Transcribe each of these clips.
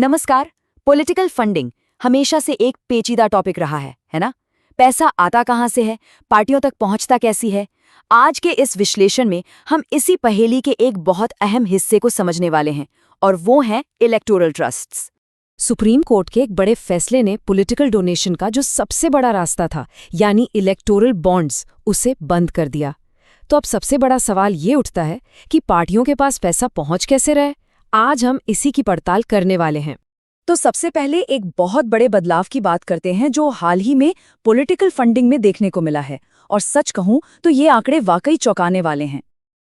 नमस्कार। Political funding हमेशा से एक पेचीदा टॉपिक रहा है ना? पैसा आता कहाँ से है, पार्टियों तक पहुंचता कैसी है? आज के इस विश्लेषण में हम इसी पहेली के एक बहुत अहम हिस्से को समझने वाले हैं, और वो हैं इलेक्टोरल ट्रस्ट्स। सुप्रीम कोर्ट के एक बड़े फैसले ने पॉलिटिकल डोनेशन का जो सबसे बड़ा रास्ता था, यानी इलेक्टोरल बॉन्ड्स, उसे बंद कर दिया। तो अब सबसे बड़ा सवाल ये उठता है कि पार्टियों के पास पैसा पहुंच कैसे रहे। आज हम इसी की पड़ताल करने वाले हैं। तो सबसे पहले एक बहुत बड़े बदलाव की बात करते हैं जो हाल ही में पॉलिटिकल फंडिंग में देखने को मिला है, और सच कहूं तो ये आंकड़े वाकई चौंकाने वाले हैं।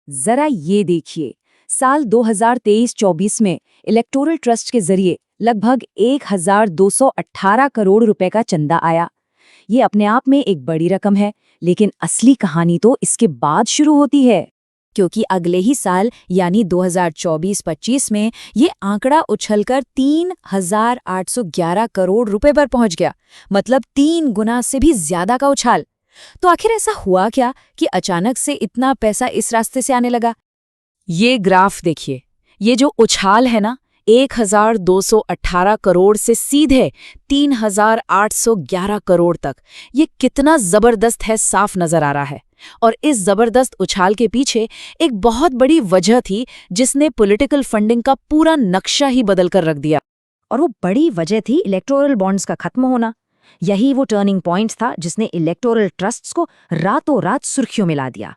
जरा ये देखिए, साल 2023-24 में इलेक्टोरल ट्रस्ट के जरिए लगभग 1218 करोड़ रुपए का चंदा आया। ये अपने आप में एक बड़ी रकम है, लेकिन असली कहानी तो इसके बाद शुरू होती है, क्योंकि अगले ही साल यानी 2024-25 में ये आंकड़ा उछलकर 3,811 करोड़ रुपए पर पहुंच गया। मतलब 3 गुना से भी ज्यादा का उछाल। तो आखिर ऐसा हुआ क्या कि अचानक से इतना पैसा इस रास्ते से आने लगा? ये ग्राफ देखिए, ये जो उछाल है ना, 1218 करोड़ से सीधे 3,811 करोड़ तक, ये कितना जबरदस्त है साफ नजर आ रहा है। और इस जबरदस्त उछाल के पीछे एक बहुत बड़ी वजह थी जिसने पॉलिटिकल फंडिंग का पूरा नक्शा ही बदल कर रख दिया। और वो बड़ी वजह थी इलेक्टोरल बॉन्ड्स का खत्म होना। यही वो टर्निंग पॉइंट था जिसने इलेक्टोरल ट्रस्ट्स को रातों रात सुर्खियों में ला दिया।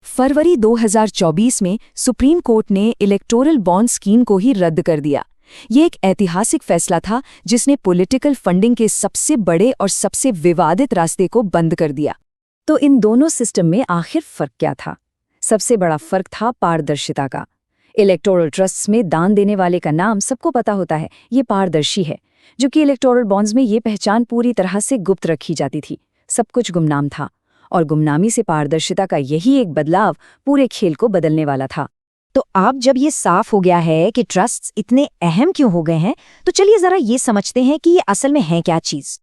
फरवरी 2024 में सुप्रीम कोर्ट ने इलेक्टोरल बॉन्ड स्कीम को ही रद्द कर दिया। ये एक ऐतिहासिक फैसला था जिसने पॉलिटिकल फंडिंग के सबसे बड़े और सबसे विवादित रास्ते को बंद कर दिया। तो इन दोनों सिस्टम में आखिर फर्क क्या था? सबसे बड़ा फर्क था पारदर्शिता का। इलेक्टोरल ट्रस्ट्स में दान देने वाले का नाम सबको पता होता है, ये पारदर्शी है, जो कि इलेक्टोरल बॉन्ड्स में ये पहचान पूरी तरह से गुप्त रखी जाती थी। सब कुछ गुमनाम था, और गुमनामी से पारदर्शिता का यही एक बदलाव पूरे खेल को बदलने वाला था। तो अब जब ये साफ हो गया है कि ट्रस्ट्स इतने अहम क्यों हो गए हैं, तो चलिए जरा ये समझते हैं कि ये असल में है क्या चीज़।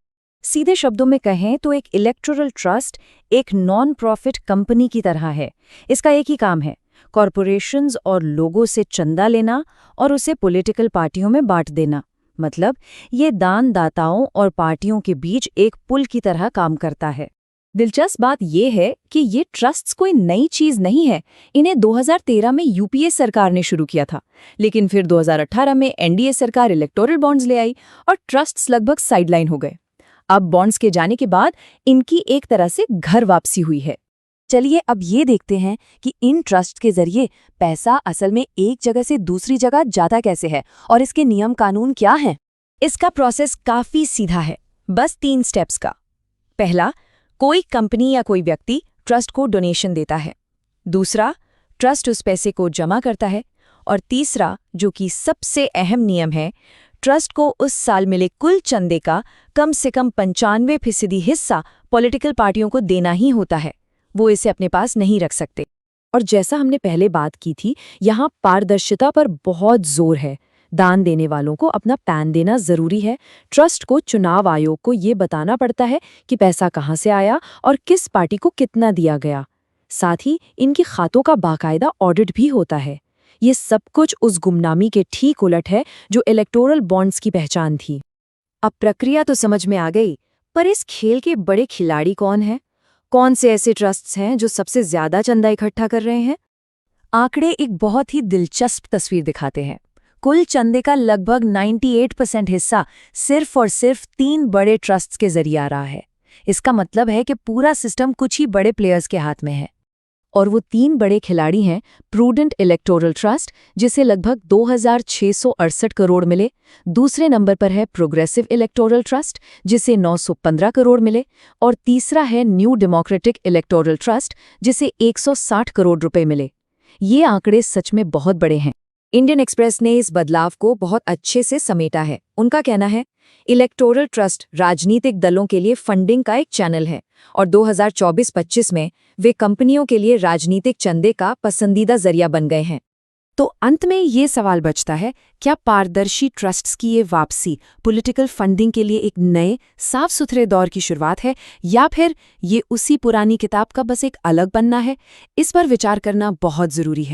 सीधे शब्दों में कहें तो एक इलेक्टोरल ट्रस्ट एक नॉन प्रॉफिट कंपनी की तरह है। इसका एक ही काम है, कॉरपोरेशंस और लोगों से चंदा लेना और उसे पॉलिटिकल पार्टियों में बांट देना। मतलब ये दानदाताओं और पार्टियों के बीच एक पुल की तरह काम करता है। दिलचस्प बात यह है कि ये ट्रस्ट्स कोई नई चीज नहीं है। इन्हें 2013 में यूपीए सरकार ने शुरू किया था, लेकिन फिर 2018 में एनडीए सरकार इलेक्टोरल बॉन्ड्स ले आई और ट्रस्ट्स लगभग साइडलाइन हो गए। अब बॉन्ड्स के जाने के बाद इनकी एक तरह से घर वापसी हुई है। चलिए अब ये देखते हैं कि इन ट्रस्ट के जरिए पैसा असल में एक जगह से दूसरी जगह जाता कैसे है और इसके नियम कानून क्या हैं। इसका प्रोसेस काफी सीधा है, बस 3 स्टेप्स का। पहला, कोई कंपनी या कोई व्यक्ति ट्रस्ट को डोनेशन देता है। दूसरा, ट्रस्ट उस पैसे को जमा करता है। और तीसरा, जो कि सबसे अहम नियम है, ट्रस्ट को उस साल मिले कुल चंदे का कम से कम 95% हिस्सा पॉलिटिकल पार्टियों को देना ही होता है। वो इसे अपने पास नहीं रख सकते। और जैसा हमने पहले बात की थी, यहाँ पारदर्शिता पर बहुत जोर है। दान देने वालों को अपना पैन देना जरूरी है। ट्रस्ट को चुनाव आयोग को ये बताना पड़ता है कि पैसा कहाँ से आया और किस पार्टी को कितना दिया गया। साथ ही इनके खातों का बाकायदा ऑडिट भी होता है। ये सब कुछ उस गुमनामी के ठीक उलट है जो इलेक्टोरल बॉन्ड्स की पहचान थी। अब प्रक्रिया तो समझ में आ गई, पर इस खेल के बड़े खिलाड़ी कौन हैं? कौन से ऐसे ट्रस्ट्स हैं जो सबसे ज्यादा चंदा इकट्ठा कर रहे हैं? आंकड़े एक बहुत ही दिलचस्प तस्वीर दिखाते हैं। कुल चंदे का लगभग 98% हिस्सा सिर्फ और सिर्फ 3 बड़े ट्रस्ट्स के जरिए आ रहा है। इसका मतलब है कि पूरा सिस्टम कुछ ही बड़े प्लेयर्स के हाथ में है। और वो 3 बड़े खिलाड़ी हैं प्रूडेंट इलेक्टोरल ट्रस्ट, जिसे लगभग 2,668 करोड़ मिले। दूसरे नंबर पर है प्रोग्रेसिव इलेक्टोरल ट्रस्ट, जिसे 915 करोड़ मिले। और तीसरा है न्यू डेमोक्रेटिक इलेक्टोरल ट्रस्ट, जिसे 160 करोड़ रुपए मिले। ये आंकड़े सच में बहुत बड़े हैं। इंडियन एक्सप्रेस ने इस बदलाव को बहुत अच्छे से समेटा है। उनका कहना है, इलेक्टोरल ट्रस्ट राजनीतिक दलों के लिए फंडिंग का एक चैनल है, और 2024-25 में वे कंपनियों के लिए राजनीतिक चंदे का पसंदीदा जरिया बन गए हैं। तो अंत में ये सवाल बचता है, क्या पारदर्शी ट्रस्ट्स की ये वापसी पॉलिटिकल फंडिंग के लिए एक नए साफ सुथरे दौर की शुरुआत है, या फिर ये उसी पुरानी किताब का बस एक अलग पन्ना है? इस पर विचार करना बहुत जरूरी है।